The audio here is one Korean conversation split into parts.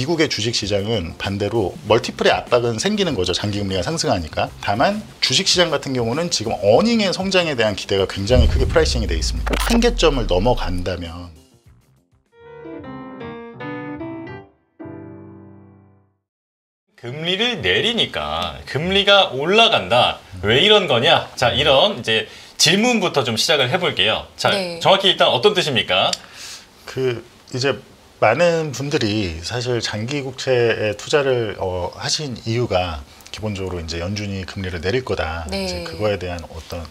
미국의 주식시장은 반대로 멀티플의 압박은 생기는 거죠. 장기금리가 상승하니까. 다만 주식시장 같은 경우는 지금 어닝의 성장에 대한 기대가 굉장히 크게 프라이싱이 돼 있습니다. 한계점을 넘어간다면 금리를 내리니까 금리가 올라간다. 왜 이런 거냐? 자, 이런 이제 질문부터 좀 시작을 해볼게요. 자, 네. 정확히 일단 어떤 뜻입니까? 이제 많은 분들이 사실 장기 국채에 투자를 하신 이유가 기본적으로 이제 연준이 금리를 내릴 거다. 네. 이제 그거에 대한 어떤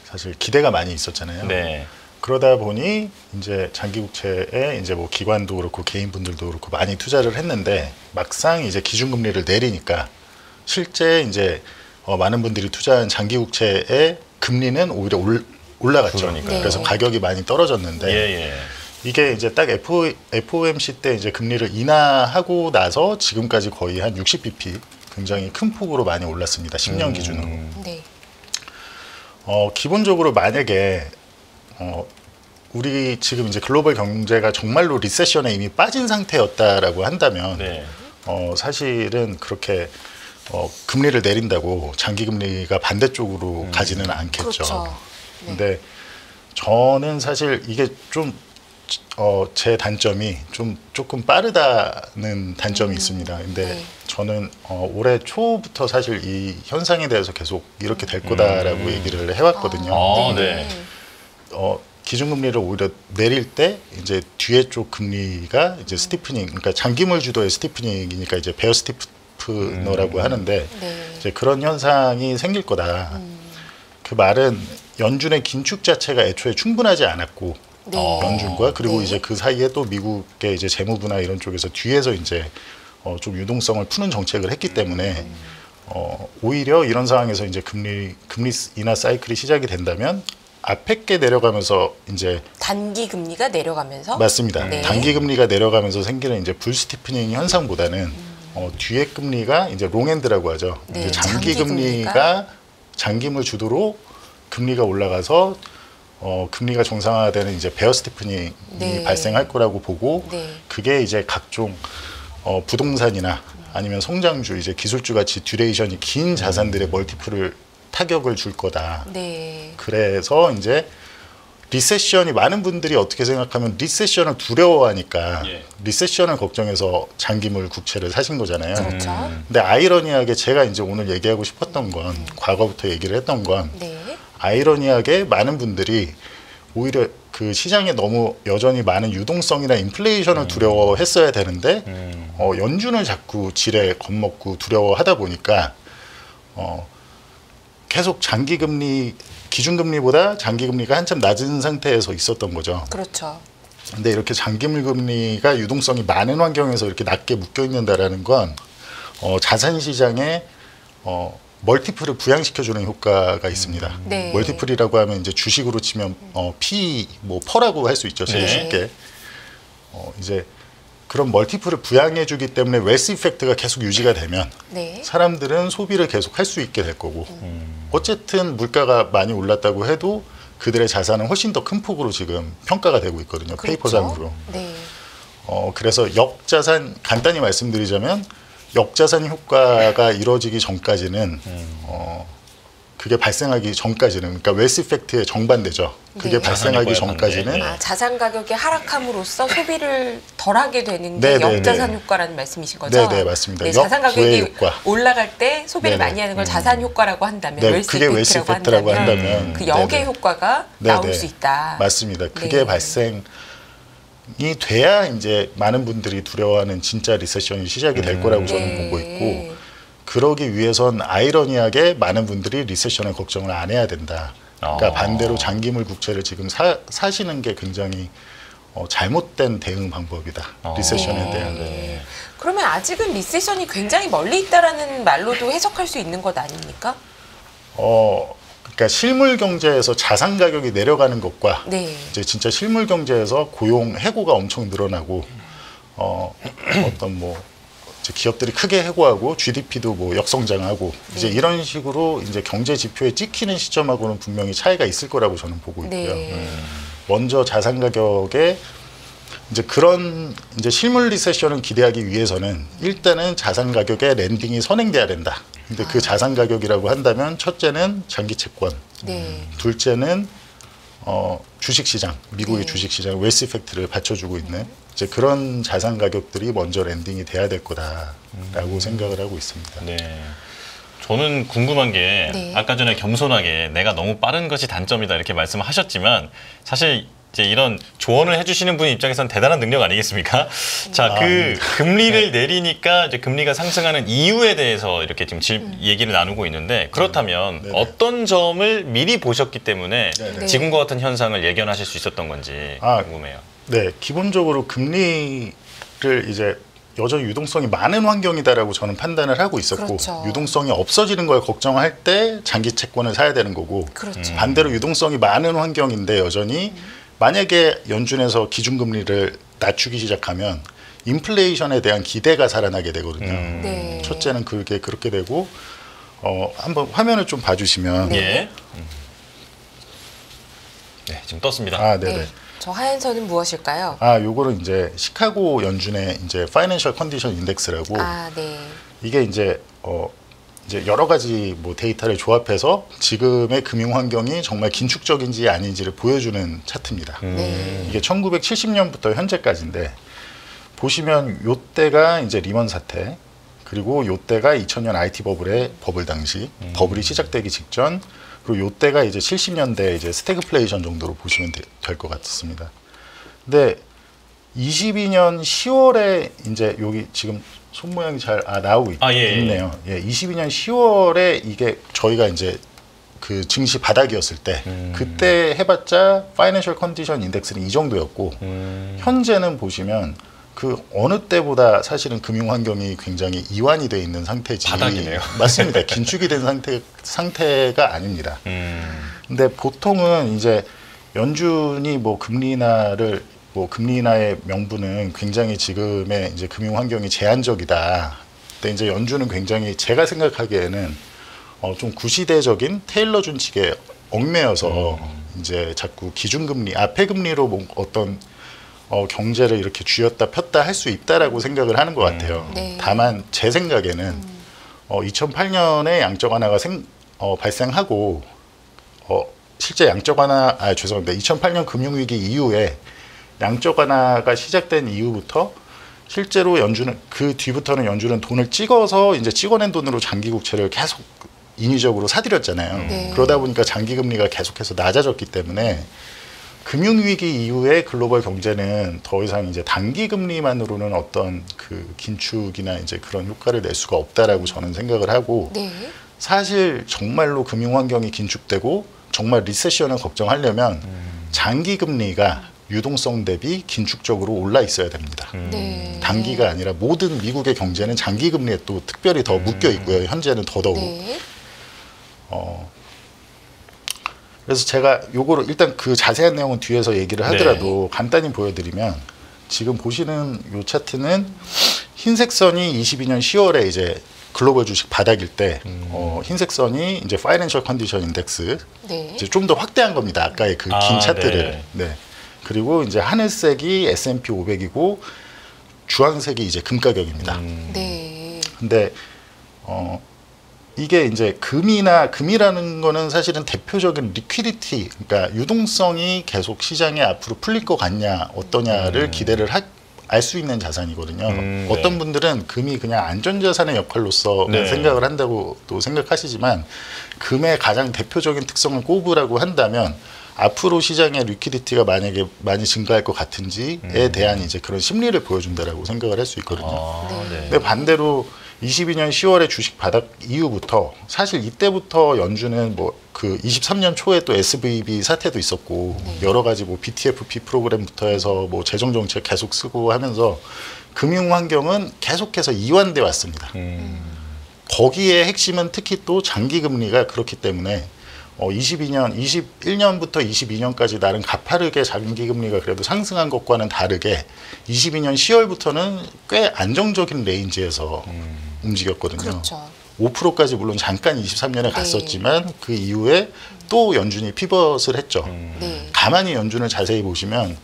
사실 기대가 많이 있었잖아요. 네. 그러다 보니 이제 장기 국채에 이제 뭐 기관도 그렇고 개인분들도 그렇고 많이 투자를 했는데 막상 이제 기준금리를 내리니까 실제 이제 많은 분들이 투자한 장기 국채의 금리는 오히려 올라갔죠. 그러니까요. 그래서 가격이 많이 떨어졌는데 예. 이게 이제 딱 FOMC 때 이제 금리를 인하하고 나서 지금까지 거의 한 60bp 굉장히 큰 폭으로 많이 올랐습니다. 10년 기준으로. 네. 기본적으로 만약에 우리 지금 이제 글로벌 경제가 정말로 리세션에 이미 빠진 상태였다라고 한다면 네. 사실은 그렇게 금리를 내린다고 장기 금리가 반대쪽으로 가지는 않겠죠. 그렇죠. 네. 근데 저는 사실 이게 좀 제 단점이 조금 빠르다는 단점이 있습니다. 근데 네. 저는 올해 초부터 사실 이 현상에 대해서 계속 이렇게 될 거다라고 얘기를 해왔거든요. 네. 기준금리를 오히려 내릴 때 이제 뒤에 쪽 금리가 이제 스티프닝, 그러니까 장기물 주도의 스티프닝이니까 이제 베어 스티프너라고 하는데 네. 이제 그런 현상이 생길 거다. 그 말은 연준의 긴축 자체가 애초에 충분하지 않았고 네. 연준과 그리고 네. 이제 그 사이에 또 미국의 이제 재무부나 이런 쪽에서 뒤에서 이제 좀 유동성을 푸는 정책을 했기 때문에 오히려 이런 상황에서 이제 금리 인하 사이클이 시작이 된다면 앞에 게 내려가면서 이제 단기 금리가 내려가면서 맞습니다. 네. 단기 금리가 내려가면서 생기는 이제 불스티프닝 현상보다는 뒤에 금리가 이제 롱엔드라고 하죠. 네, 이제 장기 장기 금리가 장기물 주도로 금리가 올라가서 금리가 정상화되는 이제 베어 스티프닝이 네. 발생할 거라고 보고 네. 그게 이제 각종 부동산이나 아니면 성장주 이제 기술주 같이 듀레이션이 긴 자산들의 멀티플을 타격을 줄 거다. 네. 그래서 이제 리세션이 많은 분들이 어떻게 생각하면 리세션을 두려워하니까 예. 리세션을 걱정해서 장기물 국채를 사신 거잖아요. 그렇죠. 근데 아이러니하게 제가 이제 오늘 얘기하고 싶었던 건 과거부터 얘기를 했던 건 네. 아이러니하게 많은 분들이 오히려 그 시장에 너무 여전히 많은 유동성이나 인플레이션을 두려워했어야 되는데 연준을 자꾸 지레 겁먹고 두려워하다 보니까 계속 장기금리 기준금리보다 장기금리가 한참 낮은 상태에서 있었던 거죠. 그렇죠. 근데 이렇게 장기물 금리가 유동성이 많은 환경에서 이렇게 낮게 묶여 있는다라는 건 자산 시장에 멀티플을 부양시켜주는 효과가 있습니다. 네. 멀티플이라고 하면 이제 주식으로 치면 P, 뭐 퍼라고 할 수 있죠. 제일 네. 쉽게. 이제 그런 멀티플을 부양해주기 때문에 웨스 이펙트가 계속 유지가 되면 네. 사람들은 소비를 계속 할 수 있게 될 거고 어쨌든 물가가 많이 올랐다고 해도 그들의 자산은 훨씬 더 큰 폭으로 지금 평가가 되고 있거든요. 그렇죠. 페이퍼상으로. 네. 그래서 역자산 간단히 말씀드리자면 역자산 효과가 이루어지기 전까지는 그게 발생하기 전까지는 그러니까 웨스 이펙트의 정반대죠. 그게 네. 발생하기 자산 효과의 전까지는 반대. 자산 가격이 하락함으로써 소비를 덜하게 되는 네, 게 네, 역자산 네. 효과라는 말씀이신 거죠? 네, 맞습니다. 네, 자산 역부의 가격이 효과. 올라갈 때 소비를 네, 네. 많이 하는 걸 자산 효과라고 한다면 네, 웨스 그게 웨스 이펙트라고 이펙트라고 한다면 한다면 그 역의 네, 네. 효과가 네, 나올 네. 수 있다. 맞습니다. 그게 네. 발생이 돼야 이제 많은 분들이 두려워하는 진짜 리세션이 시작이 될 거라고 저는 네. 보고 있고 그러기 위해선 아이러니하게 많은 분들이 리세션을 걱정을 안 해야 된다. 그러니까 반대로 장기물 국채를 지금 사시는 게 굉장히 잘못된 대응 방법이다. 리세션에 대한. 네. 그러면 아직은 리세션이 굉장히 멀리 있다라는 말로도 해석할 수 있는 것 아닙니까? 그러니까 실물 경제에서 자산 가격이 내려가는 것과 네. 이제 진짜 실물 경제에서 고용 해고가 엄청 늘어나고 어떤 뭐 이제 기업들이 크게 해고하고 GDP도 뭐 역성장하고 이제 이런 식으로 이제 경제 지표에 찍히는 시점하고는 분명히 차이가 있을 거라고 저는 보고 있고요. 네. 먼저 자산 가격에 이제 그런 이제 실물 리세션을 기대하기 위해서는 일단은 자산 가격의 랜딩이 선행돼야 된다. 근데 그 자산 가격이라고 한다면 첫째는 장기 채권, 네. 둘째는 주식 시장, 미국의 네. 주식 시장 웨스 이펙트를 받쳐주고 있는 이제 그런 자산 가격들이 먼저 랜딩이 돼야 될 거다라고 생각을 하고 있습니다. 네. 저는 궁금한 게 네. 아까 전에 겸손하게 내가 너무 빠른 것이 단점이다 이렇게 말씀을 하셨지만 사실 이제 이런 조언을 해주시는 분 입장에서는 대단한 능력 아니겠습니까? 자, 그 금리를 내리니까 이제 금리가 상승하는 이유에 대해서 이렇게 지금 얘기를 나누고 있는데 그렇다면 네네. 어떤 점을 미리 보셨기 때문에 네네. 지금과 같은 현상을 예견하실 수 있었던 건지 궁금해요. 네, 기본적으로 금리를 이제 여전히 유동성이 많은 환경이다라고 저는 판단을 하고 있었고 그렇죠. 유동성이 없어지는 걸 걱정할 때 장기 채권을 사야 되는 거고 그렇죠. 반대로 유동성이 많은 환경인데 여전히 만약에 연준에서 기준금리를 낮추기 시작하면 인플레이션에 대한 기대가 살아나게 되거든요. 네. 첫째는 그게 그렇게 되고 한번 화면을 좀 봐주시면 네. 예. 네, 지금 떴습니다. 아, 네네. 네. 저 하얀 선은 무엇일까요? 요거는 이제 시카고 연준의 이제 파이낸셜 컨디션 인덱스라고 아, 네. 이게 이제 여러 가지 뭐 데이터를 조합해서 지금의 금융 환경이 정말 긴축적인지 아닌지를 보여주는 차트입니다. 네. 이게 1970년부터 현재까지인데 보시면 요때가 이제 리먼 사태 그리고 요때가 2000년 IT 버블 당시 버블이 시작되기 직전 그리고 요때가 이제 70년대 이제 스태그플레이션 정도로 보시면 될 것 같습니다. 근데 22년 10월에 이제 여기 지금 손 모양이 잘 나오고 있네요. 예, 22년 10월에 이게 저희가 이제 그 증시 바닥이었을 때 그때 해봤자 파이낸셜 컨디션 인덱스는 이 정도였고 현재는 보시면 그 어느 때보다 사실은 금융 환경이 굉장히 이완이 돼 있는 상태지. 바닥이네요. 맞습니다. 긴축이 된 상태가 아닙니다. 근데 보통은 이제 연준이 뭐 금리 인하의 명분은 굉장히 지금의 이제 금융 환경이 제한적이다. 근데 이제 연준은 굉장히 제가 생각하기에는 좀 구시대적인 테일러 준칙에 얽매여서 이제 자꾸 기준금리, 앞에 금리로 뭐 어떤 경제를 이렇게 쥐었다 폈다 할 수 있다라고 생각을 하는 것 같아요. 네. 다만 제 생각에는 2008년에 양적 완화가 발생하고 실제 양적 완화, 죄송합니다. 2008년 금융위기 이후에 양적 완화가 시작된 이후부터 실제로 연준은 그 뒤부터는 연준은 돈을 찍어서 이제 찍어낸 돈으로 장기 국채를 계속 인위적으로 사들였잖아요. 네. 그러다 보니까 장기 금리가 계속해서 낮아졌기 때문에 금융위기 이후에 글로벌 경제는 더 이상 이제 단기 금리만으로는 어떤 그 긴축이나 이제 그런 효과를 낼 수가 없다라고 저는 생각을 하고 네. 사실 정말로 금융 환경이 긴축되고 정말 리세션을 걱정하려면 장기 금리가 유동성 대비 긴축적으로 올라 있어야 됩니다. 네. 단기가 아니라 모든 미국의 경제는 장기 금리에 또 특별히 더 묶여 있고요. 현재는 더더욱. 네. 그래서 제가 요거를 일단 그 자세한 내용은 뒤에서 얘기를 하더라도 간단히 보여드리면 지금 보시는 요 차트는 흰색 선이 22년 10월에 이제 글로벌 주식 바닥일 때 흰색 선이 이제 파이낸셜 컨디션 인덱스 네. 이제 좀 더 확대한 겁니다. 아까의 그 긴 차트를. 네. 그리고 이제 하늘색이 S&P 500이고 주황색이 이제 금 가격입니다. 네. 근데 이게 이제 금이라는 거는 사실은 대표적인 리퀴디티, 그러니까 유동성이 계속 시장에 앞으로 풀릴 것 같냐, 어떠냐를 기대를 알 수 있는 자산이거든요. 어떤 분들은 금이 그냥 안전자산의 역할로서 생각을 한다고 또 생각하시지만 금의 가장 대표적인 특성을 꼽으라고 한다면 앞으로 시장의 리퀴디티가 만약에 많이 증가할 것 같은지에 대한 이제 그런 심리를 보여준다라고 생각을 할 수 있거든요. 근데 반대로 22년 10월에 주식 바닥 이후부터 사실 이때부터 연준은 뭐 그 23년 초에 또 SVB 사태도 있었고 여러 가지 뭐 BTFP 프로그램부터 해서 뭐 재정 정책 계속 쓰고 하면서 금융 환경은 계속해서 이완돼 왔습니다. 거기에 핵심은 특히 또 장기 금리가 그렇기 때문에 21년부터 22년까지 나름 가파르게 장기 금리가 그래도 상승한 것과는 다르게 22년 10월부터는 꽤 안정적인 레인지에서 움직였거든요. 그렇죠. 5%까지 물론 잠깐 23년에 갔었지만 그 이후에 또 연준이 피벗을 했죠. 네. 가만히 연준을 자세히 보시면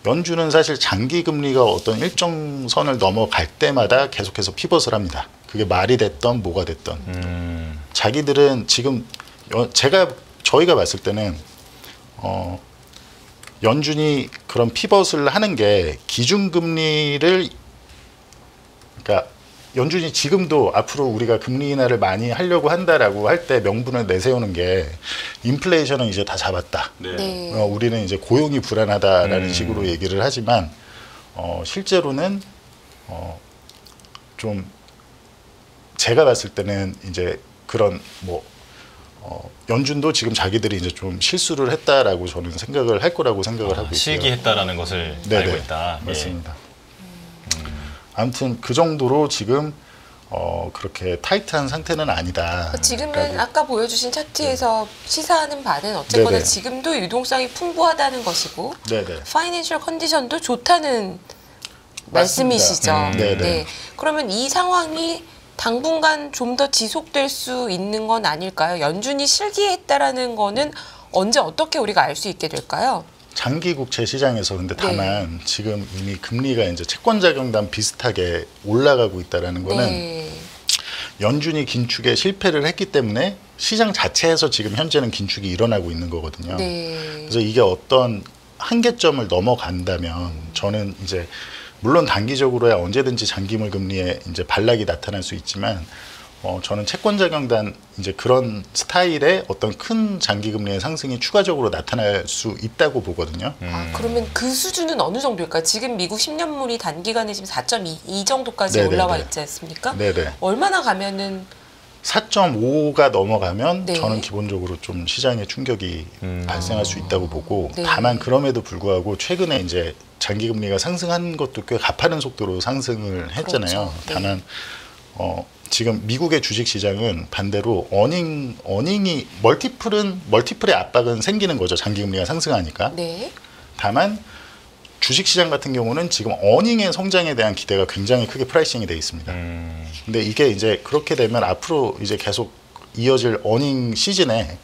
연준은 사실 장기 금리가 어떤 일정 선을 넘어갈 때마다 계속해서 피벗을 합니다. 그게 말이 됐던 뭐가 됐던 자기들은 지금 저희가 봤을 때는 연준이 그런 피벗을 하는 게 기준금리를 그러니까 연준이 지금도 앞으로 우리가 금리 인하를 많이 하려고 한다라고 할 때 명분을 내세우는 게 인플레이션은 이제 다 잡았다. 네. 우리는 이제 고용이 불안하다라는 식으로 얘기를 하지만 실제로는 좀 제가 봤을 때는 이제 그런 뭐 연준도 지금 자기들이 이제 좀 실수를 했다라고 저는 생각을 할 거라고 생각을 하고 있어요. 실기했다라는 것을 네네. 알고 있다. 맞습니다. 아무튼 그 정도로 지금 그렇게 타이트한 상태는 아니다. 지금은 그러니까 아까 보여주신 차트에서 시사하는 바는 어쨌거나 네네. 지금도 유동성이 풍부하다는 것이고 네네. 파이낸셜 컨디션도 좋다는 맞습니다. 말씀이시죠. 네네. 네. 그러면 이 상황이 당분간 좀 더 지속될 수 있는 건 아닐까요? 연준이 실기했다라는 거는 언제 어떻게 우리가 알 수 있게 될까요? 장기 국채 시장에서 근데 다만 지금 이미 금리가 이제 채권자금단 비슷하게 올라가고 있다라는 거는 네. 연준이 긴축에 실패를 했기 때문에 시장 자체에서 지금 현재는 긴축이 일어나고 있는 거거든요. 네. 그래서 이게 어떤 한계점을 넘어간다면 저는 이제 물론 단기적으로야 언제든지 장기물 금리에 이제 반락이 나타날 수 있지만 저는 채권자금단 이제 그런 스타일의 어떤 큰 장기 금리의 상승이 추가적으로 나타날 수 있다고 보거든요. 그러면 그 수준은 어느 정도일까요? 지금 미국 10년물이 단기간에 지금 4.2 정도까지 네네네. 올라와 있지 않습니까? 네네. 얼마나 가면은 4.5가 넘어가면 네. 저는 기본적으로 좀 시장에 충격이 발생할 수 있다고 보고 네. 다만 그럼에도 불구하고 최근에 이제 장기 금리가 상승한 것도 꽤 가파른 속도로 상승을 했잖아요. 그렇죠. 네. 다만 지금 미국의 주식 시장은 반대로 어닝이 멀티플의 압박은 생기는 거죠. 장기 금리가 상승하니까. 네. 다만 주식 시장 같은 경우는 지금 어닝의 성장에 대한 기대가 굉장히 크게 프라이싱이 돼 있습니다. 근데 이게 이제 그렇게 되면 앞으로 이제 계속 이어질 어닝 시즌에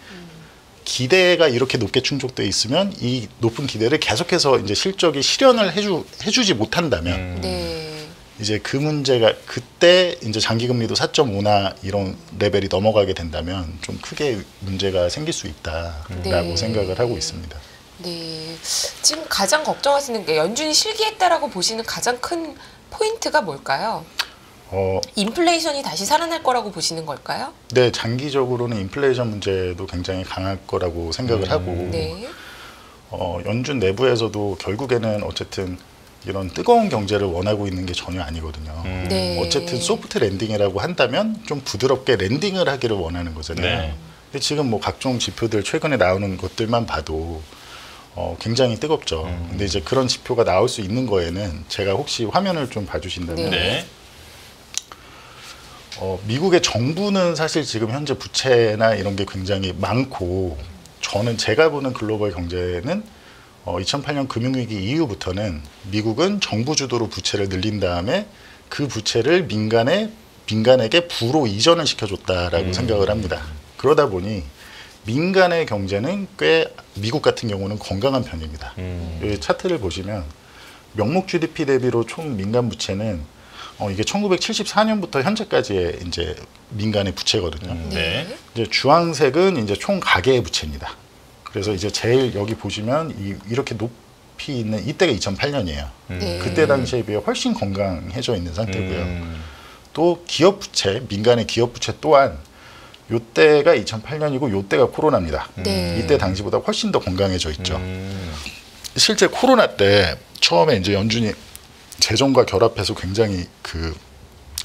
기대가 이렇게 높게 충족돼 있으면 이 높은 기대를 계속해서 이제 실적이 실현을 해주지 못한다면 네. 이제 그 문제가 그때 이제 장기금리도 4.5나 이런 레벨이 넘어가게 된다면 좀 크게 문제가 생길 수 있다라고 네. 생각을 하고 있습니다. 네. 지금 가장 걱정하시는 게 연준이 실기했다라고 보시는 가장 큰 포인트가 뭘까요? 인플레이션이 다시 살아날 거라고 보시는 걸까요? 네, 장기적으로는 인플레이션 문제도 굉장히 강할 거라고 생각을 하고 네. 연준 내부에서도 결국에는 어쨌든 이런 뜨거운 경제를 원하고 있는 게 전혀 아니거든요. 네. 어쨌든 소프트 랜딩이라고 한다면 좀 부드럽게 랜딩을 하기를 원하는 거잖아요. 네. 근데 지금 뭐 각종 지표들 최근에 나오는 것들만 봐도 굉장히 뜨겁죠. 근데 이제 그런 지표가 나올 수 있는 거에는 제가 혹시 화면을 좀 봐주신다면 네. 미국의 정부는 사실 지금 현재 부채나 이런 게 굉장히 많고 저는 제가 보는 글로벌 경제는 2008년 금융위기 이후부터는 미국은 정부 주도로 부채를 늘린 다음에 그 부채를 민간에게 부로 이전을 시켜줬다라고 생각을 합니다. 그러다 보니 민간의 경제는 꽤 미국 같은 경우는 건강한 편입니다. 이 차트를 보시면 명목 GDP 대비로 총 민간 부채는 이게 1974년부터 현재까지의 이제 민간의 부채거든요. 네. 이제 주황색은 이제 총 가계의 부채입니다. 그래서 이제 제일 여기 보시면 이렇게 높이 있는 이때가 2008년이에요. 네. 그때 당시에 비해 훨씬 건강해져 있는 상태고요. 또 기업 부채, 민간의 기업 부채 또한 요때가 2008년이고 요때가 코로나입니다. 네. 이때 당시보다 훨씬 더 건강해져 있죠. 실제 코로나 때 처음에 이제 연준이 재정과 결합해서 굉장히 그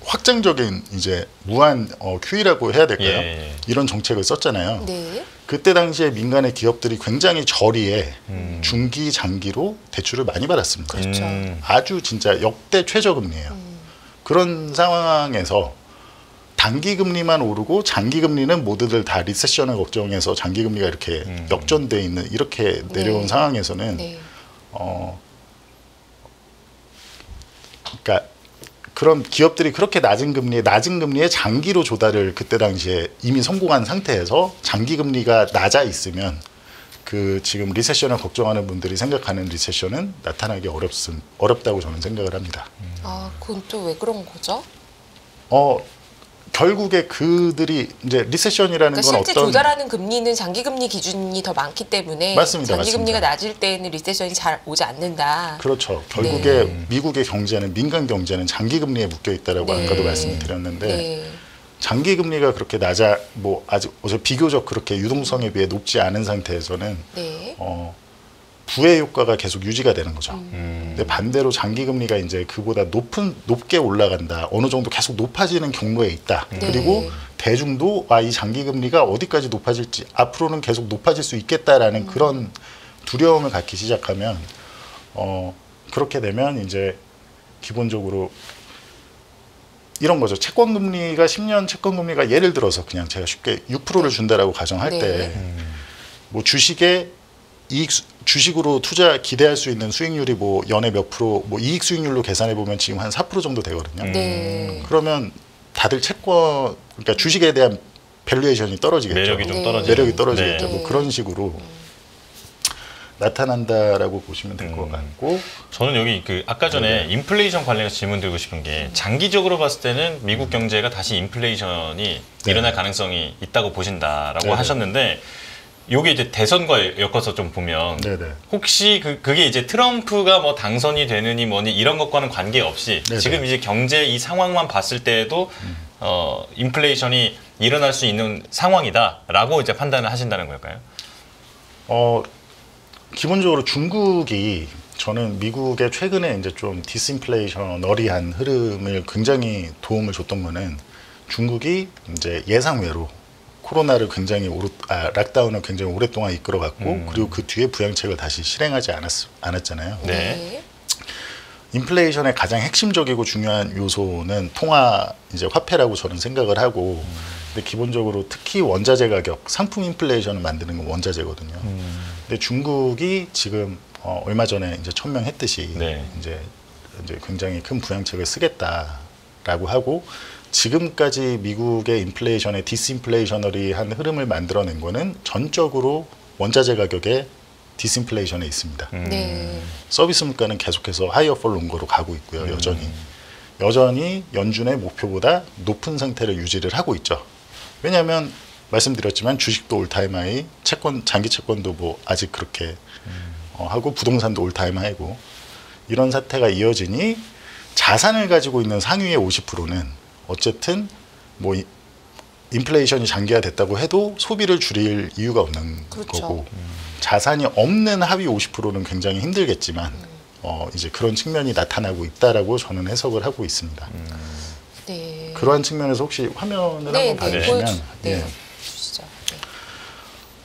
확장적인 이제 무한 QE라고 해야 될까요? 예. 이런 정책을 썼잖아요. 네. 그때 당시에 민간의 기업들이 굉장히 저리에 중기 장기로 대출을 많이 받았습니다. 그렇죠. 아주 진짜 역대 최저금리예요. 그런 상황에서 단기 금리만 오르고 장기 금리는 모두들 다 리세션을 걱정해서 장기 금리가 이렇게 역전돼 있는 이렇게 내려온 네. 상황에서는 네. 그러니까 그런 기업들이 그렇게 낮은 금리에 장기로 조달을 그때 당시에 이미 성공한 상태에서 장기 금리가 낮아 있으면 그 지금 리세션을 걱정하는 분들이 생각하는 리세션은 나타나기 어렵다고 저는 생각을 합니다. 아, 그건 또 왜 그런 거죠? 결국에 그들이 이제 리세션이라는 그러니까 건 실제 어떤 조달하는 금리는 장기금리 기준이 더 많기 때문에 맞습니다, 장기금리가 맞습니다. 낮을 때는 리세션이 잘 오지 않는다. 그렇죠. 결국에 네. 미국의 경제는 민간 경제는 장기 금리에 묶여 있다라고 네. 아까도 말씀드렸는데 네. 장기 금리가 그렇게 아직 비교적 그렇게 유동성에 비해 높지 않은 상태에서는 네. 부의 효과가 계속 유지가 되는 거죠. 근데 반대로 장기 금리가 이제 그보다 높게 올라간다. 어느 정도 계속 높아지는 경로에 있다. 네. 그리고 대중도 이 장기 금리가 어디까지 높아질지 앞으로는 계속 높아질 수 있겠다라는 그런 두려움을 갖기 시작하면 그렇게 되면 이제 기본적으로 이런 거죠. 채권 금리가 10년 채권 금리가 예를 들어서 그냥 제가 쉽게 6%를 준다라고 가정할 네. 때 뭐 주식으로 기대할 수 있는 수익률이 뭐 연에 몇 프로, 뭐 이익 수익률로 계산해 보면 지금 한 4% 정도 되거든요. 네. 그러면 다들 그러니까 주식에 대한 밸류에이션이 떨어지겠죠. 매력이 좀 네. 떨어지죠. 매력이 떨어지겠죠. 네. 뭐 그런 식으로 나타난다라고 보시면 될 것 같고. 저는 여기 그 아까 전에 인플레이션 관련해서 질문 드리고 싶은 게 장기적으로 봤을 때는 미국 경제가 다시 인플레이션이 일어날 가능성이 있다고 보신다라고 네네. 하셨는데 요게 이제 대선과 엮어서 좀 보면 네네. 혹시 그게 이제 트럼프가 뭐 당선이 되느니 뭐니 이런 것과는 관계없이 네네. 지금 이제 경제 이 상황만 봤을 때에도 인플레이션이 일어날 수 있는 상황이다라고 이제 판단을 하신다는 걸까요? 기본적으로 중국이 저는 미국의 최근에 이제 좀 디스인플레이셔너리한 흐름을 굉장히 도움을 줬던 거는 중국이 이제 예상외로 코로나를 락다운을 굉장히 오랫동안 이끌어갔고 그리고 그 뒤에 부양책을 다시 실행하지 않았잖아요. 네. 인플레이션의 가장 핵심적이고 중요한 요소는 이제 화폐라고 저는 생각을 하고, 근데 기본적으로 특히 원자재 가격, 상품 인플레이션을 만드는 건 원자재거든요. 근데 중국이 지금 얼마 전에 이제 천명했듯이 네. 이제 굉장히 큰 부양책을 쓰겠다라고 하고, 지금까지 미국의 인플레이션의 디스인플레이셔너리한 흐름을 만들어낸 거는 전적으로 원자재 가격의 디스인플레이션에 있습니다. 네. 서비스 물가는 계속해서 하이어 폴 롱거로 가고 있고요. 여전히 연준의 목표보다 높은 상태를 유지를 하고 있죠. 왜냐하면 말씀드렸지만 주식도 올타임 하이, 장기 채권도 뭐 아직 그렇게 하고 부동산도 올타임 하이고, 이런 사태가 이어지니 자산을 가지고 있는 상위의 50%는 어쨌든 뭐 인플레이션이 장기화됐다고 해도 소비를 줄일 이유가 없는 그렇죠. 거고, 자산이 없는 하위 50%는 굉장히 힘들겠지만 이제 그런 측면이 나타나고 있다라고 저는 해석을 하고 있습니다. 네. 그러한 측면에서 혹시 화면을 네, 한번 네. 봐주시면 네. 주시죠.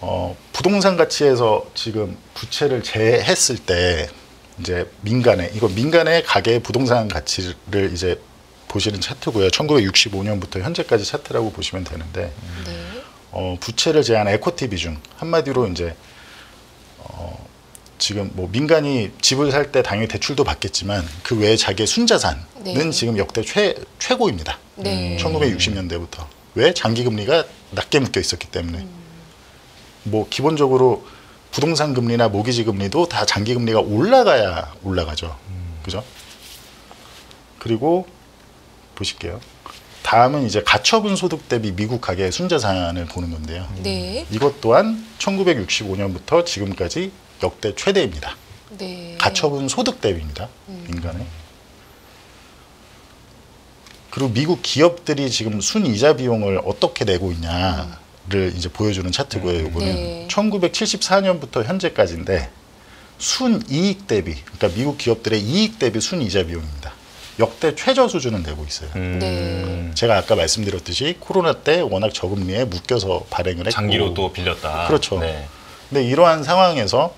네. 부동산 가치에서 지금 부채를 제했을 때 이제 민간의 가계의 부동산 가치를 이제 보시는 차트고요. 1965년부터 현재까지 차트라고 보시면 되는데, 네. 부채를 제한 에쿼티 비중, 한마디로 이제 지금 뭐 민간이 집을 살 때 당연히 대출도 받겠지만 그 외에 자기의 순자산은 네. 지금 역대 최고입니다. 네. 1960년대부터. 왜? 장기 금리가 낮게 묶여 있었기 때문에. 뭐 기본적으로 부동산 금리나 모기지 금리도 다 장기 금리가 올라가야 올라가죠. 그죠? 그리고 보실게요. 다음은 이제 가처분 소득 대비 미국 가계의 순자산을 보는 건데요. 네. 이것 또한 1965년부터 지금까지 역대 최대입니다. 네. 가처분 소득 대비입니다. 민간에. 그리고 미국 기업들이 지금 순이자 비용을 어떻게 내고 있냐를 이제 보여주는 차트고요. 이거는 네. 1974년부터 현재까지인데 순이익 대비, 그러니까 미국 기업들의 이익 대비 순이자 비용입니다. 역대 최저 수준을 내고 있어요. 네. 제가 아까 말씀드렸듯이 코로나 때 워낙 저금리에 묶여서 발행을 했고, 장기로 또 빌렸다. 그렇죠. 네. 근데 이러한 상황에서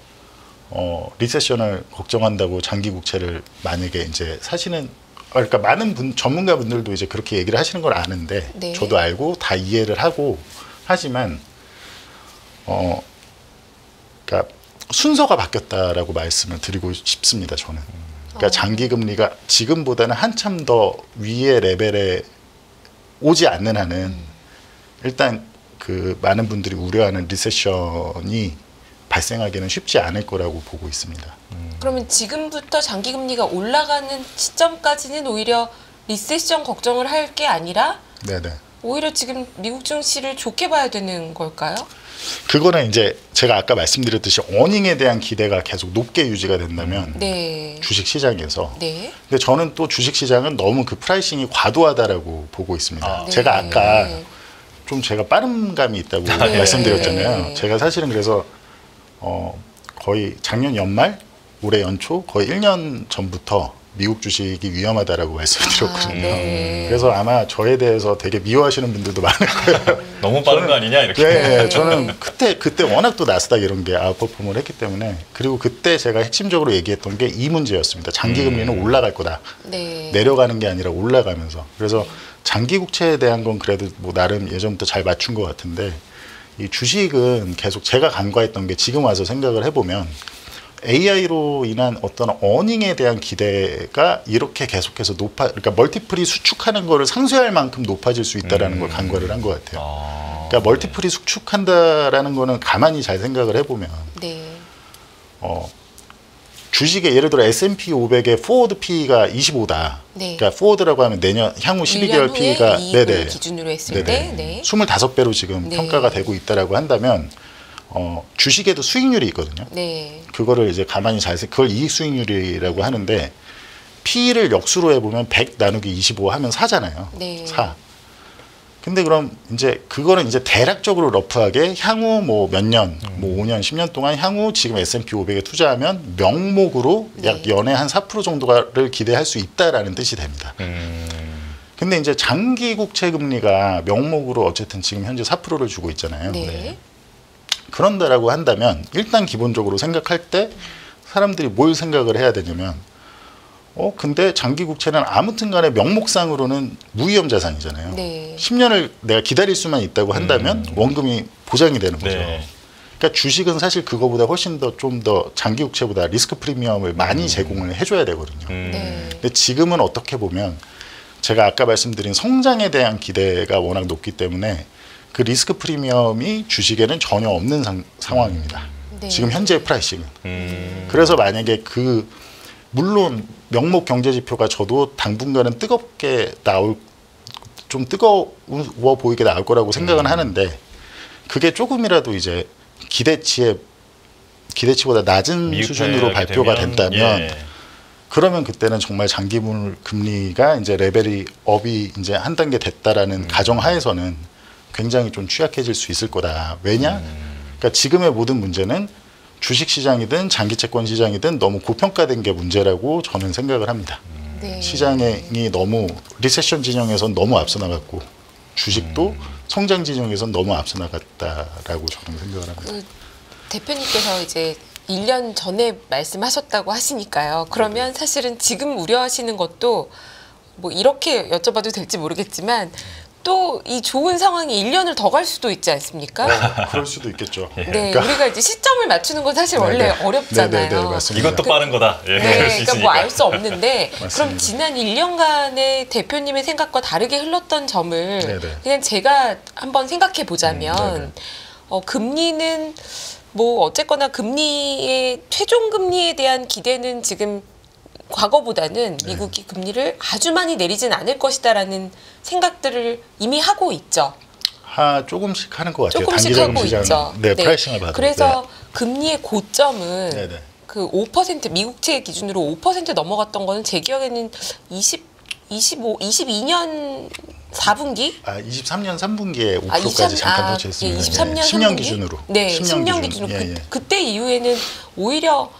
리세션을 걱정한다고 장기 국채를 만약에 이제 사시는, 그러니까 많은 전문가분들도 이제 그렇게 얘기를 하시는 걸 아는데, 네. 저도 알고 다 이해를 하고 하지만 그러니까 순서가 바뀌었다라고 말씀을 드리고 싶습니다. 저는. 그러니까 장기 금리가 지금보다는 한참 더 위의 레벨에 오지 않는 한은 일단 그 많은 분들이 우려하는 리세션이 발생하기는 쉽지 않을 거라고 보고 있습니다. 그러면 지금부터 장기금리가 올라가는 시점까지는 오히려 리세션 걱정을 할 게 아니라 네네. 오히려 지금 미국 증시를 좋게 봐야 되는 걸까요? 그거는 이제 제가 아까 말씀드렸듯이 어닝에 대한 기대가 계속 높게 유지가 된다면 네. 주식 시장에서 네. 근데 저는 또 주식 시장은 너무 그 프라이싱이 과도하다라고 보고 있습니다. 네. 제가 아까 좀 제가 빠름감이 있다고 네. 말씀드렸잖아요. 제가 사실은 그래서 거의 작년 연말, 올해 연초 거의 1년 전부터 미국 주식이 위험하다라고 말씀드렸거든요. 네. 그래서 아마 저에 대해서 되게 미워하시는 분들도 많을 거예요. 너무 빠른 거 아니냐 이렇게. 네, 저는 그때 워낙 또 나스닥 이런 게 아웃퍼폼을 했기 때문에 그리고 그때 제가 핵심적으로 얘기했던 게 이 문제였습니다. 장기 금리는 올라갈 거다. 네. 내려가는 게 아니라 올라가면서. 그래서 장기 국채에 대한 건 그래도 뭐 나름 예전부터 잘 맞춘 것 같은데 이 주식은 계속 제가 간과했던 게 지금 와서 생각을 해보면 AI로 인한 어떤 어닝에 대한 기대가 이렇게 계속해서 그러니까 멀티플이 수축하는 거를 상쇄할 만큼 높아질 수 있다라는 걸 간과를 한 것 같아요. 그러니까 멀티플이 수축한다라는 거는 가만히 잘 생각을 해보면 네. 주식에 예를 들어 S&P 500의 포워드 P가 25다. 네. 그러니까 포워드라고 하면 내년 향후 12개월 P가 이익을 기준으로 했을 때 네. 25배로 지금 네. 평가가 되고 있다라고 한다면 주식에도 수익률이 있거든요. 네. 그거를 이제 가만히 그걸 이익 수익률이라고 하는데 P를 역수로 해보면 100 나누기 25 하면 4잖아요. 네. 4. 근데 그럼 이제 그거는 이제 대략적으로 러프하게 향후 뭐 몇 년, 뭐 5년, 10년 동안 향후 지금 S&P 500에 투자하면 명목으로 약 연에 한 4% 정도를 기대할 수 있다라는 뜻이 됩니다. 근데 이제 장기 국채 금리가 명목으로 어쨌든 지금 현재 4%를 주고 있잖아요. 네. 그런다라고 한다면 일단 기본적으로 생각할 때 사람들이 뭘 생각을 해야 되냐면 근데 장기 국채는 아무튼 간에 명목상으로는 무위험 자산이잖아요. 네. 10년을 내가 기다릴 수만 있다고 한다면 원금이 보장이 되는 거죠. 네. 그러니까 주식은 사실 그거보다 훨씬 더 좀 더 장기 국채보다 리스크 프리미엄을 많이 제공을 해줘야 되거든요. 네. 근데 지금은 어떻게 보면 제가 아까 말씀드린 성장에 대한 기대가 워낙 높기 때문에 그 리스크 프리미엄이 주식에는 전혀 없는 상황입니다. 네. 지금 현재 프라이싱은. 그래서 만약에 물론 명목 경제 지표가 저도 당분간은 좀 뜨거워 보이게 나올 거라고 생각은 하는데 그게 조금이라도 이제 기대치보다 낮은 수준으로 발표가 된다면 예. 그러면 그때는 정말 장기물 금리가 이제 레벨이 업이 이제 한 단계 됐다라는 가정하에서는 굉장히 좀 취약해질 수 있을 거다. 왜냐? 그러니까 지금의 모든 문제는 주식 시장이든 장기 채권 시장이든 너무 고평가된 게 문제라고 저는 생각을 합니다. 네. 시장이 너무 리세션 진영에선 너무 앞서 나갔고 주식도 성장 진영에선 너무 앞서 나갔다라고 저는 생각을 합니다. 그 대표님께서 이제 1년 전에 말씀하셨다고 하시니까요. 그러면 사실은 지금 우려하시는 것도 뭐 이렇게 여쭤봐도 될지 모르겠지만 또 이 좋은 상황이 1년을 더 갈 수도 있지 않습니까? 그럴 수도 있겠죠. 네, 우리가 이제 시점을 맞추는 건 사실 원래 어렵잖아요. 네네, 맞습니다. 이것도 빠른 거다. 예, 네, 그럴 수 그러니까 뭐 있으니까. 알 수 없는데 그럼 맞습니다. 지난 1년간의 대표님의 생각과 다르게 흘렀던 점을 네네. 그냥 제가 한번 생각해 보자면 네네. 금리는 뭐 어쨌거나 금리의 최종 금리에 대한 기대는 지금 과거보다는 미국이 금리를 아주 많이 내리진 않을 것이다라는 생각들을 이미 하고 있죠. 조금씩 하는 것 같아요. 조금씩 단기자금 하고 시장, 있죠. 네, 프라이싱을 받을 그래서 금리의 고점은 네네. 그 5% 미국채 기준으로 5% 넘어갔던 거는 제 기억에는 22년 4분기? 23년 3분기에 5%까지 잠깐 터치했습니다. 예, 23년 10년 3분기? 기준으로. 네, 10년 기준으로. 예, 예. 그때 이후에는 오히려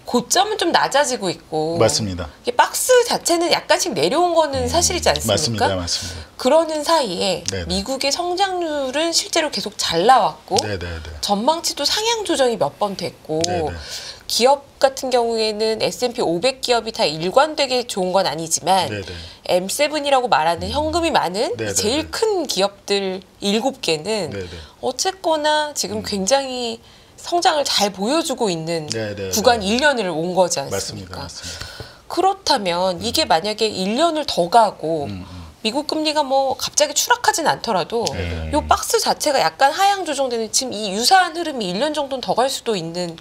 고점은 좀 낮아지고 있고 맞습니다. 이게 박스 자체는 약간씩 내려온 거는 사실이지 않습니까? 맞습니다. 그러는 사이에 네네. 미국의 성장률은 실제로 계속 잘 나왔고 네네네. 전망치도 상향 조정이 몇 번 됐고 네네. 기업 같은 경우에는 S&P 500 기업이 다 일관되게 좋은 건 아니지만 네네. M7이라고 말하는 현금이 많은 네네네. 제일 큰 기업들 7개는 네네. 어쨌거나 지금 굉장히 성장을 잘 보여주고 있는 네네네. 구간 1년을 온 거지 맞습니다. 않습니까? 맞습니다. 그렇다면 이게 만약에 1년을 더 가고 미국 금리가 뭐 갑자기 추락하진 않더라도 요 박스 자체가 약간 하향 조정되는 지금 이 유사한 흐름이 1년 정도는 더 갈 수도 있는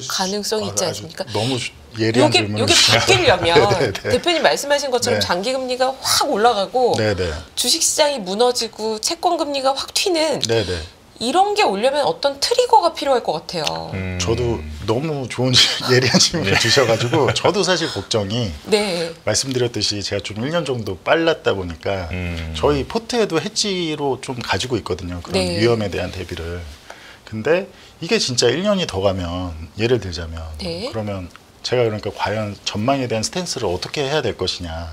가능성이 있지 않습니까? 너무 예리한 질문을 요게 바뀌려면 네네. 대표님 말씀하신 것처럼 네. 장기 금리가 확 올라가고 네네. 주식 시장이 무너지고 채권 금리가 확 튀는 네네. 이런 게 오려면 어떤 트리거가 필요할 것 같아요. 저도 너무 좋은 예리한 질문을 주셔가지고 저도 사실 걱정이 네. 말씀드렸듯이 제가 좀 1년 정도 빨랐다 보니까 저희 포트에도 해지로 좀 가지고 있거든요. 그런 네. 위험에 대한 대비를. 근데 이게 진짜 1년이 더 가면 예를 들자면 네. 그러면 제가 그러니까 과연 전망에 대한 스탠스를 어떻게 해야 될 것이냐.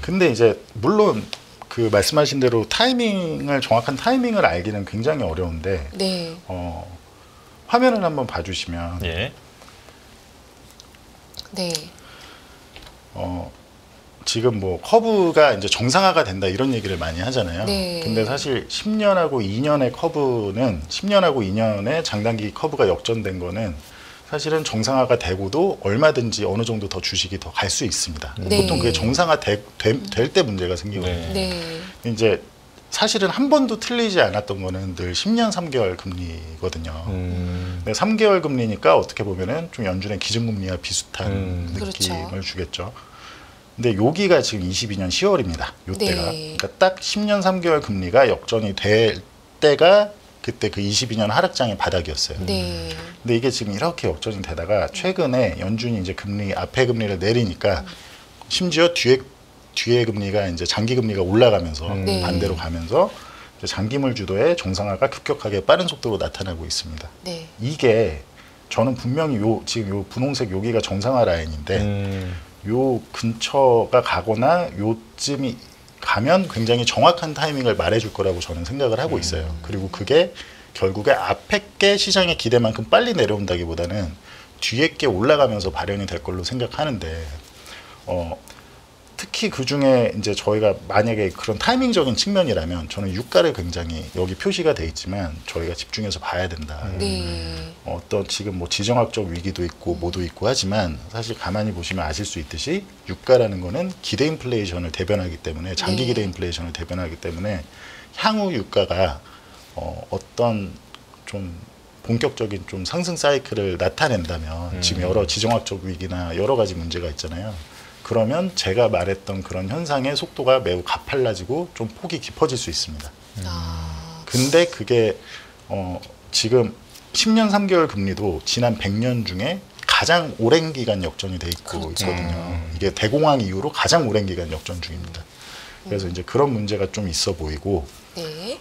근데 이제 물론 그 말씀하신 대로 정확한 타이밍을 알기는 굉장히 어려운데 네. 화면을 한번 봐주시면 예. 네. 지금 뭐 커브가 이제 정상화가 된다 이런 얘기를 많이 하잖아요. 네. 근데 사실 10년하고 2년의 커브는 10년하고 2년의 장단기 커브가 역전된 거는 사실은 정상화가 되고도 얼마든지 어느 정도 더 주식이 더 갈 수 있습니다. 네. 보통 그게 정상화 될 때 문제가 생기거든요. 네. 네. 이제 사실은 한 번도 틀리지 않았던 거는 늘 10년 3개월 금리거든요. 근데 3개월 금리니까 어떻게 보면은 좀 연준의 기준금리와 비슷한 느낌을 그렇죠. 주겠죠. 근데 여기가 지금 22년 10월입니다. 요때가. 네. 그러니까 딱 10년 3개월 금리가 역전이 될 때가 그때 그 22년 하락장의 바닥이었어요. 네. 근데 이게 지금 이렇게 역전이 되다가 최근에 연준이 이제 앞에 금리를 내리니까 심지어 뒤에 금리가 이제 장기 금리가 올라가면서 네. 반대로 가면서 이제 장기물 주도의 정상화가 급격하게 빠른 속도로 나타나고 있습니다. 네. 이게 저는 분명히 지금 요 분홍색 여기가 정상화 라인인데 요 근처가 가거나 요쯤이 가면 굉장히 정확한 타이밍을 말해줄 거라고 저는 생각을 하고 있어요. 그리고 그게 결국에 앞에 게 시장의 기대만큼 빨리 내려온다기보다는 뒤에 게 올라가면서 발현이 될 걸로 생각하는데 특히 그 중에 이제 저희가 만약에 그런 타이밍적인 측면이라면 저는 유가를 굉장히 여기 표시가 돼 있지만 저희가 집중해서 봐야 된다. 네. 어떤 지금 뭐 지정학적 위기도 있고 뭐도 있고 하지만 사실 가만히 보시면 아실 수 있듯이 유가라는 거는 기대 인플레이션을 대변하기 때문에 장기 네. 기대 인플레이션을 대변하기 때문에 향후 유가가 어떤 좀 본격적인 좀 상승 사이클을 나타낸다면 지금 여러 지정학적 위기나 여러 가지 문제가 있잖아요. 그러면 제가 말했던 그런 현상의 속도가 매우 가팔라지고 좀 폭이 깊어질 수 있습니다. 근데 그게 지금 10년 3개월 금리도 지난 100년 중에 가장 오랜 기간 역전이 돼 있고 그렇죠. 있거든요. 이게 대공황 이후로 가장 오랜 기간 역전 중입니다. 그래서 이제 그런 문제가 좀 있어 보이고 네.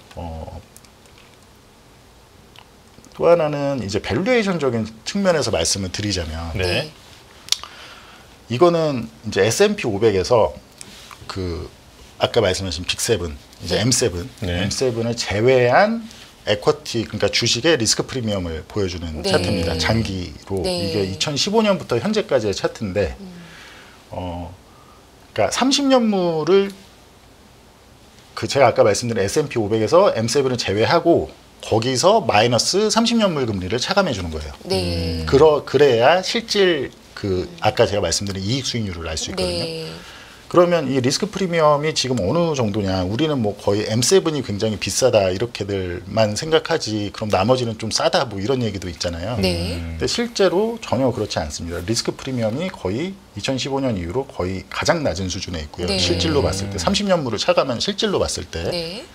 또 하나는 이제 밸류에이션적인 측면에서 말씀을 드리자면 네. 이거는 이제 S&P 500에서 그 아까 말씀하신 빅7 이제 M7 네. M7을 제외한 에쿼티 그러니까 주식의 리스크 프리미엄을 보여주는 네. 차트입니다. 장기로 네. 이게 2015년부터 현재까지의 차트인데 그러니까 30년물을 그 제가 아까 말씀드린 S&P 500에서 M7을 제외하고 거기서 마이너스 30년물 금리를 차감해 주는 거예요. 네. 그래야 실질 그 아까 제가 말씀드린 이익 수익률을 알 수 있거든요. 네. 그러면 이 리스크 프리미엄이 지금 어느 정도냐? 우리는 뭐 거의 M7이 굉장히 비싸다 이렇게들만 생각하지. 그럼 나머지는 좀 싸다 뭐 이런 얘기도 있잖아요. 네. 근데 실제로 전혀 그렇지 않습니다. 리스크 프리미엄이 거의 2015년 이후로 거의 가장 낮은 수준에 있고요. 네. 실질로 봤을 때 30년물을 차감한 실질로 봤을 때 네.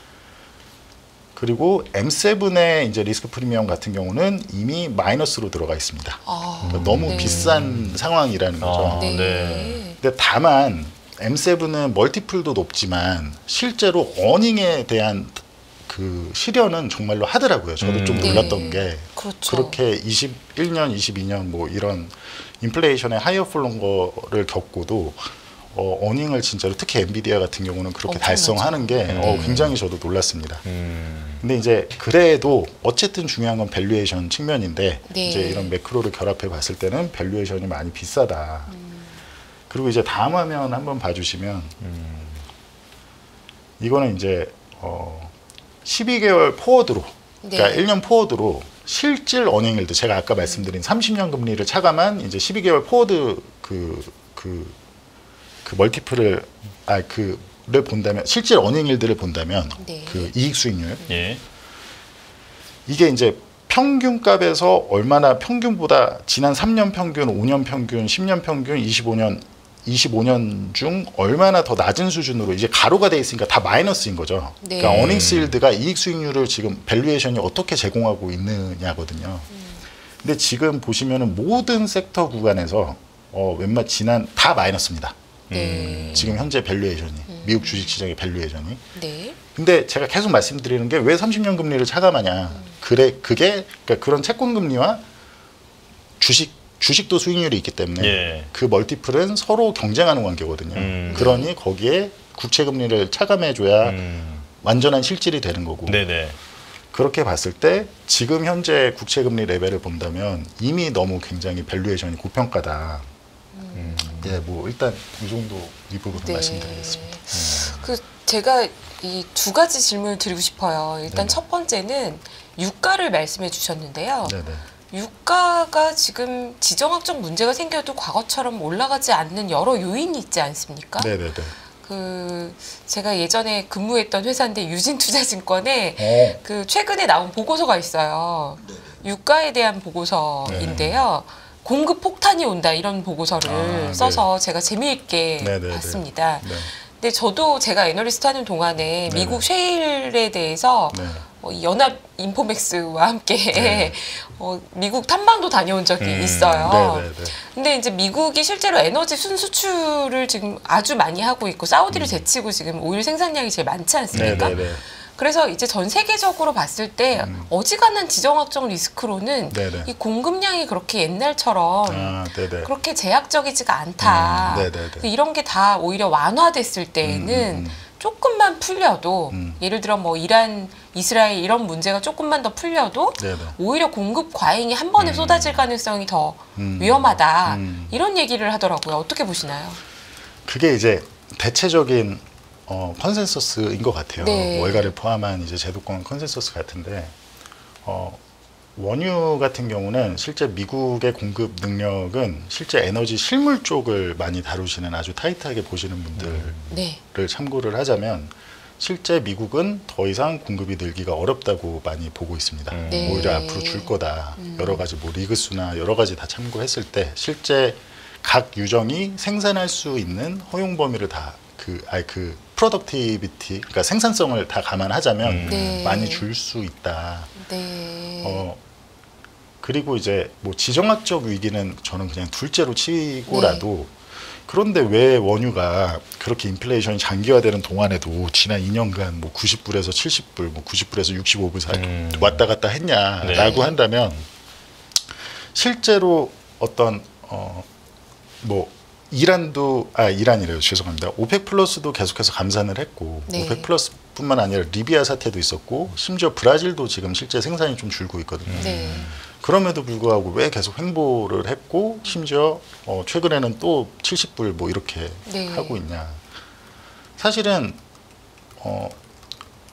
그리고 M7의 이제 리스크 프리미엄 같은 경우는 이미 마이너스로 들어가 있습니다. 그러니까 너무 네. 비싼 상황이라는 거죠. 네. 네. 근데 다만 M7은 멀티플도 높지만 실제로 어닝에 대한 그 실현은 정말로 하더라고요. 저도 좀 네. 놀랐던 게 그렇죠. 그렇게 21년, 22년 뭐 이런 인플레이션의 하이어 폴런 거를 겪고도 어닝을 진짜로 특히 엔비디아 같은 경우는 그렇게 엄청나죠. 달성하는 게 네. 굉장히 저도 놀랐습니다. 근데 이제 그래도 어쨌든 중요한 건 밸류에이션 측면인데 네. 이제 이런 매크로를 결합해 봤을 때는 밸류에이션이 많이 비싸다. 그리고 이제 다음 화면 한번 봐주시면 이거는 이제 12개월 포워드로 그러니까 네. 1년 포워드로 실질 어닝일드 제가 아까 말씀드린 30년 금리를 차감한 이제 12개월 포워드 그 멀티플을 그 본다면 실제 어닝일들을 본다면 네. 그 이익 수익률 예. 이게 이제 평균값에서 얼마나 평균보다 지난 3년 평균, 5년 평균, 10년 평균, 25년 중 얼마나 더 낮은 수준으로 이제 가로가 돼 있으니까 다 마이너스인 거죠. 네. 그러니까 어닝스 일드가 이익 수익률을 지금 밸류에이션이 어떻게 제공하고 있느냐거든요. 근데 지금 보시면은 모든 섹터 구간에서 웬만 지난 다 마이너스입니다. 네. 지금 현재 밸류에이션이 미국 주식 시장의 밸류에이션이. 네. 근데 제가 계속 말씀드리는 게 왜 30년 금리를 차감하냐. 그게 그러니까 그런 채권 금리와 주식도 수익률이 있기 때문에 예. 그 멀티플은 서로 경쟁하는 관계거든요. 그러니 거기에 국채 금리를 차감해 줘야 완전한 실질이 되는 거고. 네네. 그렇게 봤을 때 지금 현재 국채 금리 레벨을 본다면 이미 너무 굉장히 밸류에이션이 고평가다. 예, 뭐 일단 이 정도 윗부분으로 네. 말씀드리겠습니다. 그 제가 이 두 가지 질문을 드리고 싶어요. 일단 네네. 첫 번째는 유가를 말씀해 주셨는데요. 네네. 유가가 지금 지정학적 문제가 생겨도 과거처럼 올라가지 않는 여러 요인이 있지 않습니까? 네네네. 그 제가 예전에 근무했던 회사인데 유진투자증권에 어. 그 최근에 나온 보고서가 있어요. 유가에 대한 보고서인데요. 공급 폭탄이 온다 이런 보고서를 아, 써서 제가 재미있게 네네네. 봤습니다. 네. 근데 저도 제가 애널리스트 하는 동안에 미국 셰일에 대해서 네. 이 연합 인포맥스와 함께 네. 미국 탐방도 다녀온 적이 있어요. 네네네. 근데 이제 미국이 실제로 에너지 순수출을 지금 아주 많이 하고 있고 사우디를 제치고 지금 오일 생산량이 제일 많지 않습니까? 네네네. 그래서 이제 전 세계적으로 봤을 때 어지간한 지정학적 리스크로는 네네. 이 공급량이 그렇게 옛날처럼 아, 네네. 그렇게 제약적이지가 않다. 네네네. 그래서 이런 게 다 오히려 완화됐을 때에는 조금만 풀려도 예를 들어 뭐 이란, 이스라엘 이런 문제가 조금만 더 풀려도 네네. 오히려 공급 과잉이 한 번에 쏟아질 가능성이 더 위험하다. 이런 얘기를 하더라고요. 어떻게 보시나요? 그게 이제 대체적인 컨센서스인 것 같아요. 네. 월가를 포함한 이제 제도권 컨센서스 같은데 원유 같은 경우는 실제 미국의 공급 능력은 실제 에너지 실물 쪽을 많이 다루시는 아주 타이트하게 보시는 분들을 네. 참고를 하자면 실제 미국은 더 이상 공급이 늘기가 어렵다고 많이 보고 있습니다. 네. 오히려 앞으로 줄 거다. 여러 가지 뭐 리그수나 여러 가지 다 참고했을 때 실제 각 유정이 생산할 수 있는 허용 범위를 다 그 프로덕티비티 그러니까 생산성을 다 감안하자면 네. 많이 줄 수 있다. 네. 그리고 이제 뭐 지정학적 위기는 저는 그냥 둘째로 치고라도 그런데 왜 원유가 그렇게 인플레이션이 장기화되는 동안에도 지난 2년간 뭐 90불에서 70불, 뭐 90불에서 65불 사이 왔다 갔다 했냐라고 네. 한다면 실제로 어떤 뭐 이란이래요. 죄송합니다. 오펙 플러스도 계속해서 감산을 했고 네. 오펙 플러스뿐만 아니라 리비아 사태도 있었고 심지어 브라질도 지금 실제 생산이 좀 줄고 있거든요. 네. 그럼에도 불구하고 왜 계속 횡보를 했고 심지어 최근에는 또 70불 뭐 이렇게 네. 하고 있냐. 사실은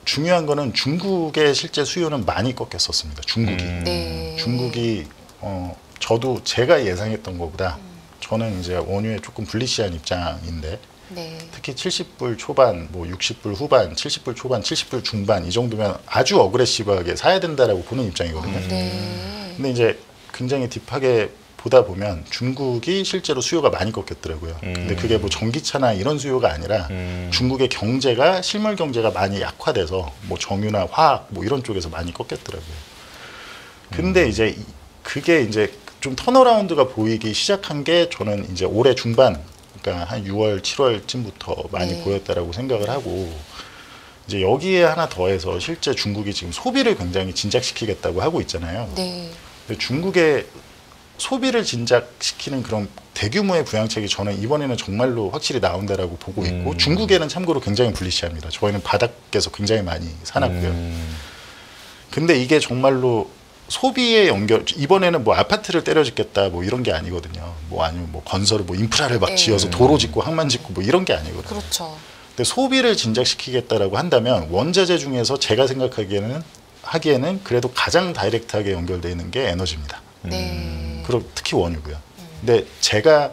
중요한 거는 중국의 실제 수요는 많이 꺾였었습니다. 중국이. 네. 중국이 저도 제가 예상했던 것보다 저는 이제 원유에 조금 불리시한 입장인데 네. 특히 70불 초반, 뭐 60불 후반, 70불 초반, 70불 중반 이 정도면 아주 어그레시브하게 사야 된다라고 보는 입장이거든요. 네. 근데 이제 굉장히 딥하게 보다 보면 중국이 실제로 수요가 많이 꺾였더라고요. 근데 그게 뭐 전기차나 이런 수요가 아니라 중국의 경제가 실물 경제가 많이 약화돼서 뭐 정유나 화학 뭐 이런 쪽에서 많이 꺾였더라고요. 근데 이제 그게 이제 좀 턴어라운드가 보이기 시작한 게 저는 이제 올해 중반, 그러니까 한 6월, 7월쯤부터 많이 네. 보였다라고 생각을 하고 이제 여기에 하나 더해서 실제 중국이 지금 소비를 굉장히 진작시키겠다고 하고 있잖아요. 네. 근데 중국의 소비를 진작시키는 그런 대규모의 부양책이 저는 이번에는 정말로 확실히 나온다라고 보고 있고 중국에는 참고로 굉장히 불리시합니다. 저희는 바닥에서 굉장히 많이 사놨고요. 근데 이게 정말로 소비의 연결 이번에는 뭐 아파트를 때려짓겠다 뭐 이런 게 아니거든요. 뭐 아니면 뭐 건설을 뭐 인프라를 막 지어서 도로 짓고 항만 짓고 뭐 이런 게 아니거든요. 그렇죠. 근데 소비를 진작시키겠다라고 한다면 원자재 중에서 제가 생각하기에는 그래도 가장 다이렉트하게 연결되어 있는 게 에너지입니다. 네. 그리고 특히 원유고요. 근데 제가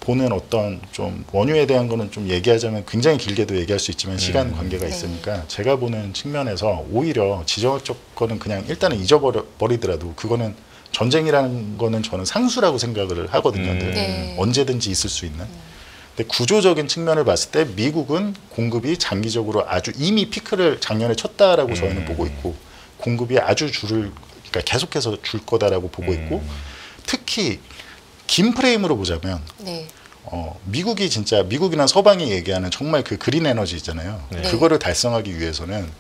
보는 어떤 좀 원유에 대한 거는 좀 얘기하자면 굉장히 길게도 얘기할 수 있지만 시간 관계가 있으니까 제가 보는 측면에서 오히려 지정학적 거는 그냥 일단은 잊어버리더라도 그거는 전쟁이라는 거는 저는 상수라고 생각을 하거든요. 늘 언제든지 있을 수 있는. 근데 구조적인 측면을 봤을 때 미국은 공급이 장기적으로 아주 이미 피크를 작년에 쳤다라고 저희는 보고 있고 공급이 아주 그러니까 계속해서 줄 거다라고 보고 있고 특히 긴 프레임으로 보자면 미국이 진짜 미국이나 서방이 얘기하는 정말 그 그린 에너지 있잖아요. 그거를 달성하기 위해서는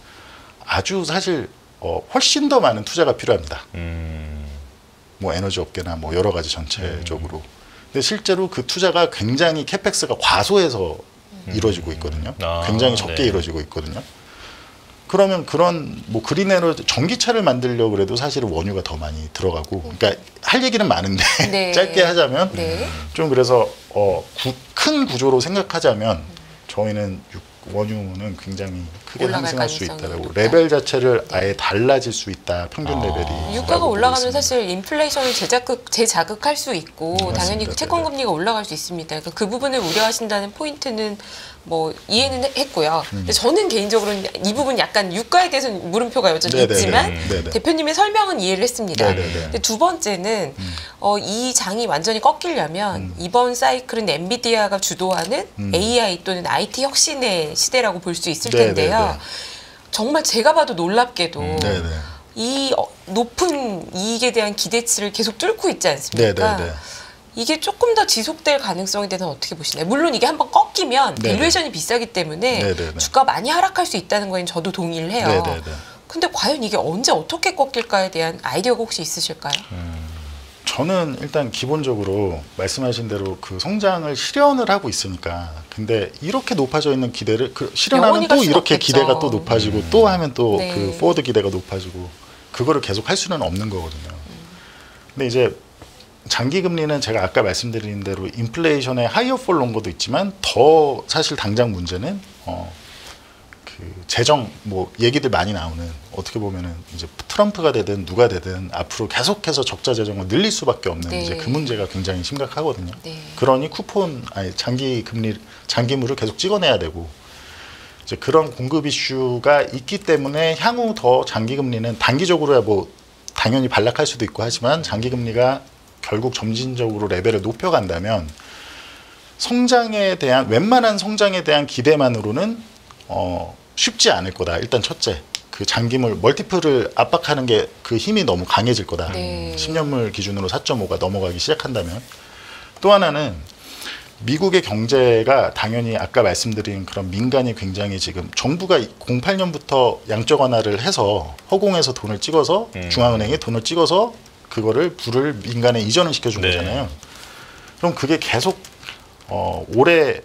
아주 사실 훨씬 더 많은 투자가 필요합니다. 뭐 에너지 업계나 뭐 여러 가지 전체적으로. 근데 실제로 그 투자가 굉장히 캐펙스가 과소해서 이루어지고 있거든요. 굉장히 적게 이루어지고 있거든요. 그러면 그런 뭐 그린 에너지 전기차를 만들려고 그래도 사실은 원유가 더 많이 들어가고 그러니까 할 얘기는 많은데 짧게 하자면 좀 그래서 큰 구조로 생각하자면 저희는 원유는 굉장히 크게 상승할 수 있다라고 레벨 자체를 아예 달라질 수 있다 평균 레벨이 유가가 올라가면 사실 인플레이션을 재자극할 수 있고 당연히 채권 금리가 올라갈 수 있습니다. 그러니까 그 부분을 우려하신다는 포인트는 뭐 이해는 했고요. 근데 저는 개인적으로는 이 부분 약간 유가에 대해서는 물음표가 여전히 있지만 대표님의 설명은 이해를 했습니다. 근데 두 번째는 이 장이 완전히 꺾이려면 이번 사이클은 엔비디아가 주도하는 AI 또는 IT 혁신의 시대라고 볼 수 있을 텐데요. 정말 제가 봐도 놀랍게도 이 높은 이익에 대한 기대치를 계속 뚫고 있지 않습니까? 이게 조금 더 지속될 가능성에 대해서는 어떻게 보시나요? 물론 이게 한번 꺾이면 밸류에이션이 비싸기 때문에 주가 많이 하락할 수 있다는 거엔 저도 동의를 해요. 근데 과연 이게 언제 어떻게 꺾일까에 대한 아이디어가 혹시 있으실까요? 저는 일단 기본적으로 말씀하신 대로 그 성장을 실현을 하고 있으니까 근데 이렇게 높아져 있는 기대를 실현하면 또 이렇게 없겠죠. 기대가 또 높아지고 또 하면 또 그 포워드 기대가 높아지고 그거를 계속 할 수는 없는 거거든요. 근데 이제 장기 금리는 제가 아까 말씀드린 대로 인플레이션의 하이어 폴 롱거도 있지만 더 사실 당장 문제는 그 재정 뭐 얘기들 많이 나오는 어떻게 보면은 이제 트럼프가 되든 누가 되든 앞으로 계속해서 적자 재정을 늘릴 수밖에 없는 이제 그 문제가 굉장히 심각하거든요. 그러니 장기물을 계속 찍어내야 되고 이제 그런 공급 이슈가 있기 때문에 향후 더 장기 금리는 단기적으로야 뭐 당연히 반락할 수도 있고 하지만 장기 금리가 결국 점진적으로 레벨을 높여간다면 성장에 대한 웬만한 성장에 대한 기대만으로는 쉽지 않을 거다. 일단 첫째, 그 장기물 멀티플을 압박하는 게 그 힘이 너무 강해질 거다. 10년물 기준으로 4.5가 넘어가기 시작한다면 또 하나는 미국의 경제가 당연히 아까 말씀드린 그런 민간이 굉장히 지금 정부가 08년부터 양적 완화를 해서 허공에서 돈을 찍어서 중앙은행에 돈을 찍어서 그거를 부를 민간에 이전을 시켜준 거잖아요. 그럼 그게 계속 올해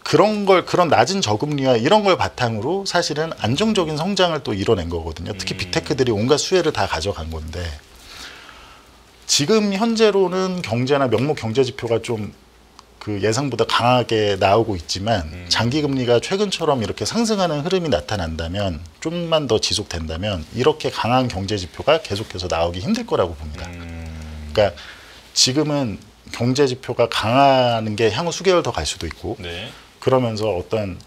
그런 낮은 저금리와 이런 걸 바탕으로 사실은 안정적인 성장을 또 이뤄낸 거거든요. 특히 빅테크들이 온갖 수혜를 다 가져간 건데 지금 현재로는 경제나 명목 경제 지표가 좀 그 예상보다 강하게 나오고 있지만 장기 금리가 최근처럼 이렇게 상승하는 흐름이 나타난다면 좀만 더 지속된다면 이렇게 강한 경제 지표가 계속해서 나오기 힘들 거라고 봅니다. 그러니까 지금은 경제 지표가 강하는 게 향후 수개월 더 갈 수도 있고 그러면서 어떤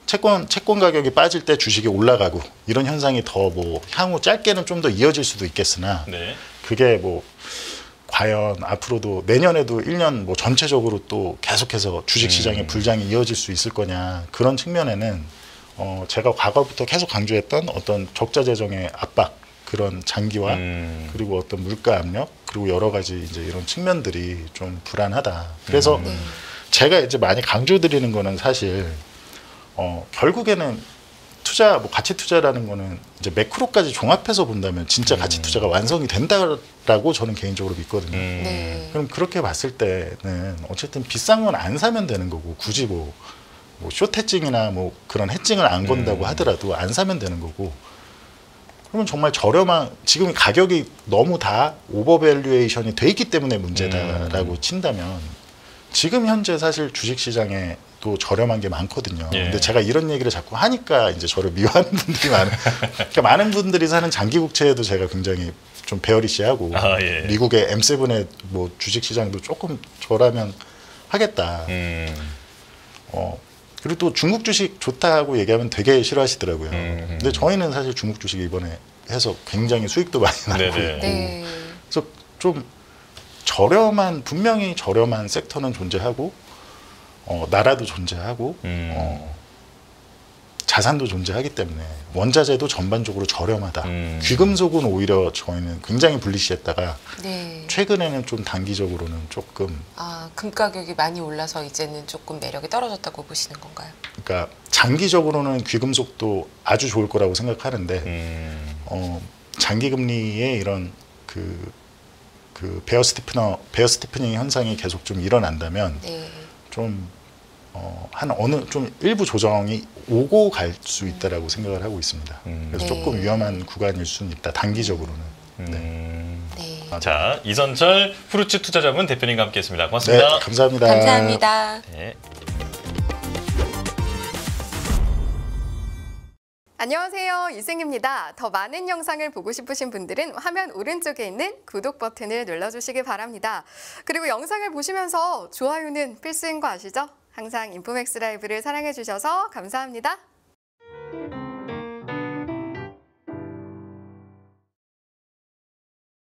채권 가격이 빠질 때 주식이 올라가고 이런 현상이 더 뭐 향후 짧게는 좀 더 이어질 수도 있겠으나 그게 뭐 과연 앞으로도 내년에도 1년 뭐 전체적으로 또 계속해서 주식시장의 불장이 이어질 수 있을 거냐 그런 측면에는 제가 과거부터 계속 강조했던 어떤 적자 재정의 압박 그런 장기화 그리고 어떤 물가 압력 그리고 여러 가지 이제 이런 측면들이 좀 불안하다. 그래서 제가 이제 많이 강조드리는 거는 사실 결국에는 투자, 뭐 가치 투자라는 거는 이제 매크로까지 종합해서 본다면 진짜 가치 투자가 완성이 된다라고 저는 개인적으로 믿거든요. 그럼 그렇게 봤을 때는 어쨌든 비싼 건 안 사면 되는 거고 굳이 뭐 숏 해칭이나 뭐 그런 해칭을 안 건다고 하더라도 안 사면 되는 거고 그러면 정말 저렴한 지금 가격이 너무 다 오버밸류에이션이 돼 있기 때문에 문제다라고 친다면 지금 현재 사실 주식시장에 주식도 저렴한 게 많거든요. 예. 근데 제가 이런 얘기를 자꾸 하니까 이제 저를 미워하는 분들이 그러니까 많은 분들이 사는 장기국채에도 제가 굉장히 좀 베어리시하고 아, 예. 미국의 M7의 뭐 주식 시장도 조금 저라면 하겠다. 그리고 또 중국 주식 좋다고 얘기하면 되게 싫어하시더라고요. 근데 저희는 사실 중국 주식 이번에 해서 굉장히 수익도 많이 나고 네네. 있고 네. 그래서 좀 분명히 저렴한 섹터는 존재하고 나라도 존재하고 자산도 존재하기 때문에 원자재도 전반적으로 저렴하다. 귀금속은 오히려 저희는 굉장히 불리시했다가 네. 최근에는 좀 단기적으로는 조금 금 가격이 많이 올라서 이제는 조금 매력이 떨어졌다고 보시는 건가요? 그러니까 장기적으로는 귀금속도 아주 좋을 거라고 생각하는데 장기 금리의 이런 그 베어 스티프닝 현상이 계속 좀 일어난다면 네. 좀 좀 일부 조정이 오고 갈 수 있다라고 생각을 하고 있습니다. 그래서 네. 조금 위험한 구간일 수는 있다. 단기적으로는. 네. 자, 이선철 후르츠 투자자분 대표님과 함께했습니다. 네, 고맙습니다. 감사합니다. 감사합니다. 네. 안녕하세요, 이승입니다. 더 많은 영상을 보고 싶으신 분들은 화면 오른쪽에 있는 구독 버튼을 눌러주시기 바랍니다. 그리고 영상을 보시면서 좋아요는 필수인 거 아시죠? 항상 인포맥스 라이브를 사랑해 주셔서 감사합니다.